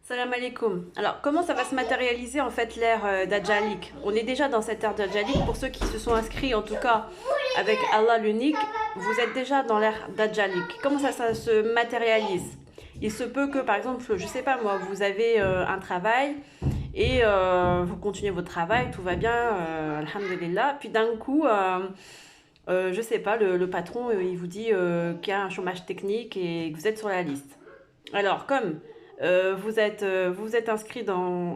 Salam alaikum. Alors, comment ça va se matérialiser en fait l'ère d'Adjalik? On est déjà dans cette ère d'Adjalik. Pour ceux qui se sont inscrits, en tout cas avec Allah l'unique, vous êtes déjà dans l'ère d'Adjalik. Comment ça se matérialise? Il se peut que, par exemple, je sais pas moi, vous avez un travail et vous continuez votre travail, tout va bien, alhamdulillah. Puis d'un coup, je sais pas, le patron, il vous dit qu'il y a un chômage technique et que vous êtes sur la liste. Alors, comme vous êtes inscrit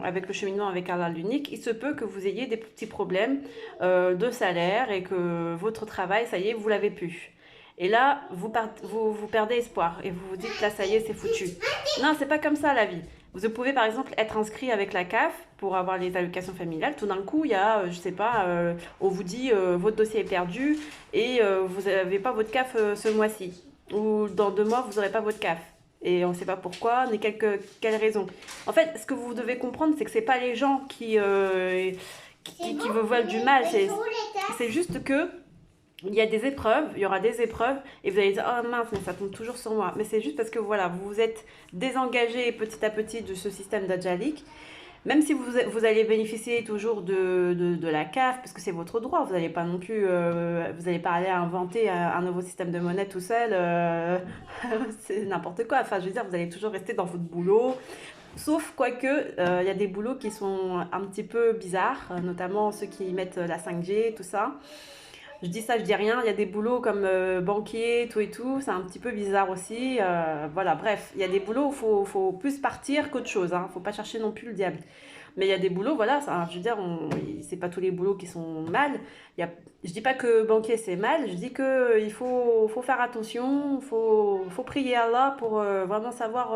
avec le cheminement avec Allah l'unique, il se peut que vous ayez des petits problèmes de salaire et que votre travail, ça y est, vous l'avez plus. Et là, vous perdez espoir et vous vous dites, là, ça y est, c'est foutu. Non, c'est pas comme ça la vie. Vous pouvez par exemple être inscrit avec la CAF pour avoir les allocations familiales. Tout d'un coup, il y a, je sais pas, on vous dit votre dossier est perdu et vous n'avez pas votre CAF ce mois-ci. Ou dans 2 mois, vous n'aurez pas votre CAF. Et on ne sait pas pourquoi, ni quelle raison. En fait, ce que vous devez comprendre, c'est que ce n'est pas les gens qui vous veulent du mal. C'est juste que il y a des épreuves, il y aura des épreuves, et vous allez dire, oh mince, mais ça tombe toujours sur moi. Mais c'est juste parce que voilà, vous vous êtes désengagé petit à petit de ce système d'Adjalik. Même si vous allez bénéficier toujours de la CAF, parce que c'est votre droit, vous n'allez pas non plus, vous n'allez pas aller inventer un nouveau système de monnaie tout seul, c'est n'importe quoi. Enfin, je veux dire, vous allez toujours rester dans votre boulot. Sauf quoique, il y a des boulots qui sont un petit peu bizarres, notamment ceux qui mettent la 5G, tout ça. Je dis ça, je dis rien. Il y a des boulots comme banquier, tout et tout. C'est un petit peu bizarre aussi. Voilà, bref. Il y a des boulots où faut plus partir qu'autre chose. Faut pas chercher non plus le diable. Mais il y a des boulots, voilà. Je veux dire, c'est pas tous les boulots qui sont mal. Je dis pas que banquier c'est mal. Je dis que il faut faire attention. Faut prier Allah pour vraiment savoir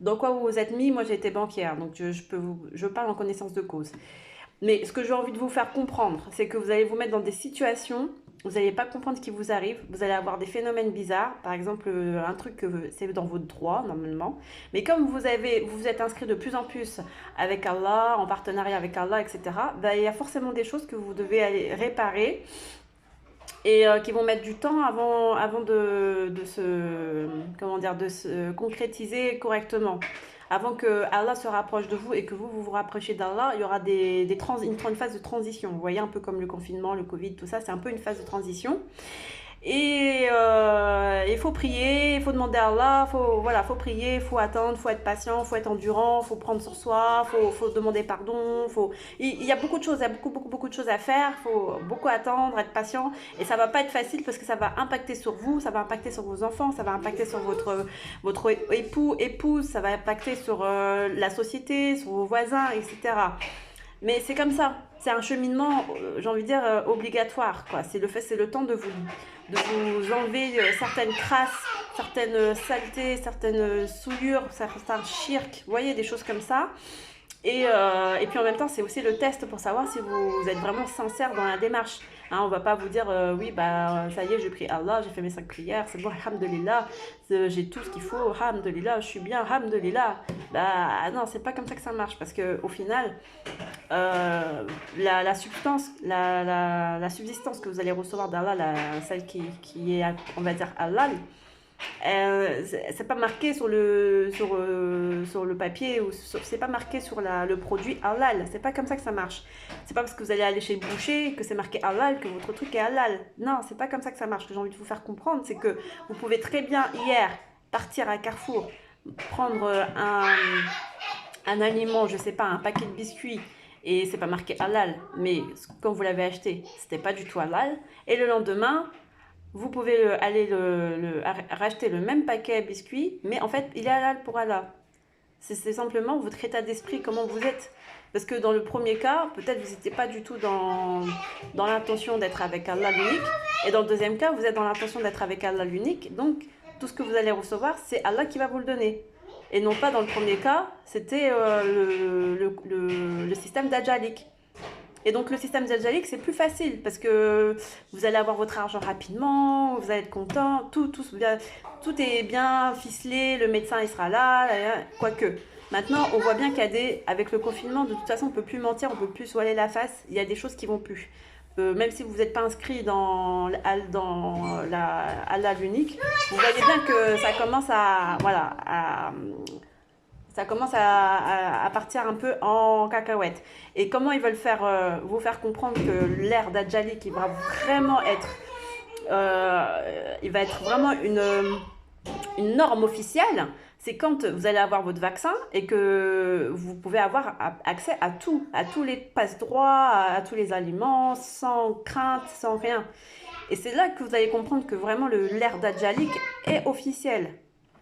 dans quoi vous vous êtes mis. Moi, j'ai été banquière, donc je parle en connaissance de cause. Mais ce que j'ai envie de vous faire comprendre, c'est que vous allez vous mettre dans des situations, vous n'allez pas comprendre ce qui vous arrive, vous allez avoir des phénomènes bizarres, par exemple un truc que c'est dans votre droit normalement, mais comme vous vous êtes inscrit de plus en plus avec Allah, en partenariat avec Allah, etc., ben, il y a forcément des choses que vous devez aller réparer et qui vont mettre du temps avant de se concrétiser correctement. Avant que Allah se rapproche de vous et que vous vous rapprochiez d'Allah, il y aura une phase de transition. Vous voyez, un peu comme le confinement, le Covid, tout ça, c'est un peu une phase de transition. Et il faut prier, il faut demander à Allah, faut prier, il faut attendre, il faut être patient, il faut être endurant, il faut prendre sur soi, faut demander pardon. Il y a beaucoup de choses, il y a beaucoup de choses à faire, il faut beaucoup attendre, être patient. Et ça va pas être facile parce que ça va impacter sur vous, ça va impacter sur vos enfants, ça va impacter sur votre épouse, ça va impacter sur la société, sur vos voisins, etc. Mais c'est comme ça. C'est un cheminement, j'ai envie de dire, obligatoire, quoi. C'est le temps de vous enlever certaines traces, certaines saletés, certaines souillures, certains shirks, vous voyez, des choses comme ça. Et puis en même temps, c'est aussi le test pour savoir si vous êtes vraiment sincère dans la démarche. On va pas vous dire, oui, bah ça y est, j'ai pris Allah, j'ai fait mes 5 prières, c'est bon, alhamdulillah, j'ai tout ce qu'il faut, alhamdulillah, je suis bien, alhamdulillah. Bah non, c'est pas comme ça que ça marche, parce que au final, la substance, la subsistance que vous allez recevoir d'Allah, celle qui est, on va dire, halal, c'est pas marqué sur le papier ou c'est pas marqué sur le produit halal. C'est pas comme ça que ça marche. C'est pas parce que vous allez aller chez le boucher que c'est marqué halal que votre truc est halal. Non, c'est pas comme ça que ça marche. Ce que j'ai envie de vous faire comprendre, c'est que vous pouvez très bien hier partir à Carrefour, prendre un aliment, je sais pas, un paquet de biscuits et c'est pas marqué halal, mais quand vous l'avez acheté, c'était pas du tout halal. Et le lendemain, vous pouvez aller racheter le même paquet à biscuits, mais en fait, il est halal pour Allah. C'est simplement votre état d'esprit, comment vous êtes. Parce que dans le premier cas, peut-être vous n'étiez pas du tout dans l'intention d'être avec Allah l'unique. Et dans le deuxième cas, vous êtes dans l'intention d'être avec Allah l'unique. Donc, tout ce que vous allez recevoir, c'est Allah qui va vous le donner. Et non pas dans le premier cas, c'était le système d'Ajalik. Et donc le système d'Ajalik, c'est plus facile parce que vous allez avoir votre argent rapidement, vous allez être content, tout est bien ficelé, le médecin il sera là, quoique. Maintenant, on voit bien avec le confinement, de toute façon, on ne peut plus mentir, on ne peut plus se voiler la face, il y a des choses qui vont plus. Même si vous n'êtes pas inscrit dans la l'unique, vous voyez bien que ça commence à, voilà, Ça commence à partir un peu en cacahuète. Et comment ils veulent faire, vous faire comprendre que l'ère Dajjali qui va vraiment être, il va être vraiment une norme officielle, c'est quand vous allez avoir votre vaccin et que vous pouvez avoir accès à tous les passe-droits, à tous les aliments, sans crainte, sans rien. Et c'est là que vous allez comprendre que vraiment l'ère Dajjalik est officielle.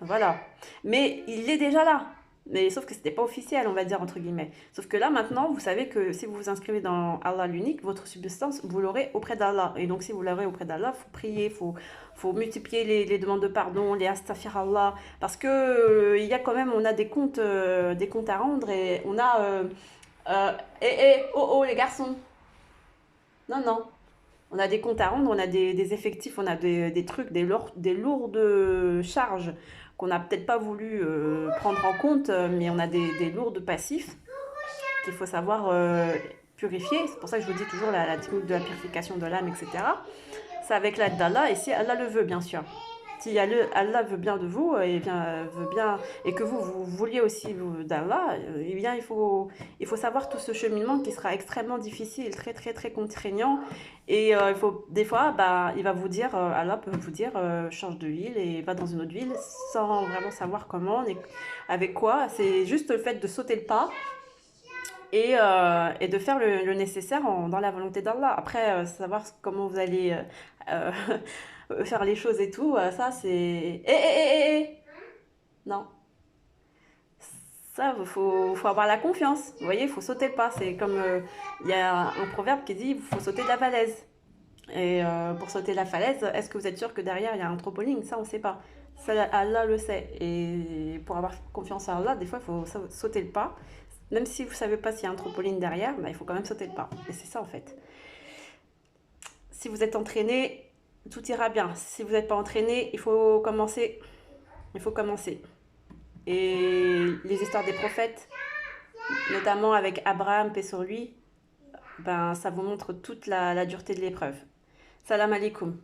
Voilà. Mais il est déjà là. Mais sauf que c'était pas officiel, on va dire entre guillemets. Sauf que là maintenant, vous savez que si vous vous inscrivez dans Allah l'unique, votre substance, vous l'aurez auprès d'Allah. Et donc si vous l'aurez auprès d'Allah, faut prier, faut multiplier les demandes de pardon, les astaghfirullah, parce que il y a quand même, on a des comptes à rendre et on a, oh oh les garçons, non non, on a des comptes à rendre, on a des effectifs, on a des trucs, des lourdes charges qu'on n'a peut-être pas voulu prendre en compte, mais on a des lourds passifs qu'il faut savoir purifier. C'est pour ça que je vous dis toujours la technique de la purification de l'âme, etc. C'est avec l'aide d'Allah, et si Allah le veut, bien sûr. Si Allah veut bien de vous, et bien, veut bien, et que vous vouliez aussi d'Allah, eh bien, il faut savoir tout ce cheminement qui sera extrêmement difficile, très, très, très contraignant. Et il faut, des fois, bah, il va vous dire, Allah peut vous dire, change de ville et va dans une autre ville sans vraiment savoir comment, avec quoi. C'est juste le fait de sauter le pas et de faire le nécessaire dans la volonté d'Allah. Après, savoir comment vous allez faire les choses et tout, ça c'est... Non, ça, faut avoir la confiance. Vous voyez, il faut sauter le pas. C'est comme, il y a un proverbe qui dit, il faut sauter de la falaise. Et pour sauter de la falaise, est-ce que vous êtes sûr que derrière, il y a un trampoline? Ça, on ne sait pas. Ça, Allah le sait. Et pour avoir confiance en Allah, des fois, il faut sauter le pas. Même si vous ne savez pas s'il y a un trampoline derrière, bah, il faut quand même sauter le pas. Et c'est ça, en fait. Si vous êtes entraîné, tout ira bien. Si vous n'êtes pas entraîné, il faut commencer. Il faut commencer. Et les histoires des prophètes, notamment avec Abraham, paix sur lui, ben, ça vous montre toute la dureté de l'épreuve. Salam alaikum.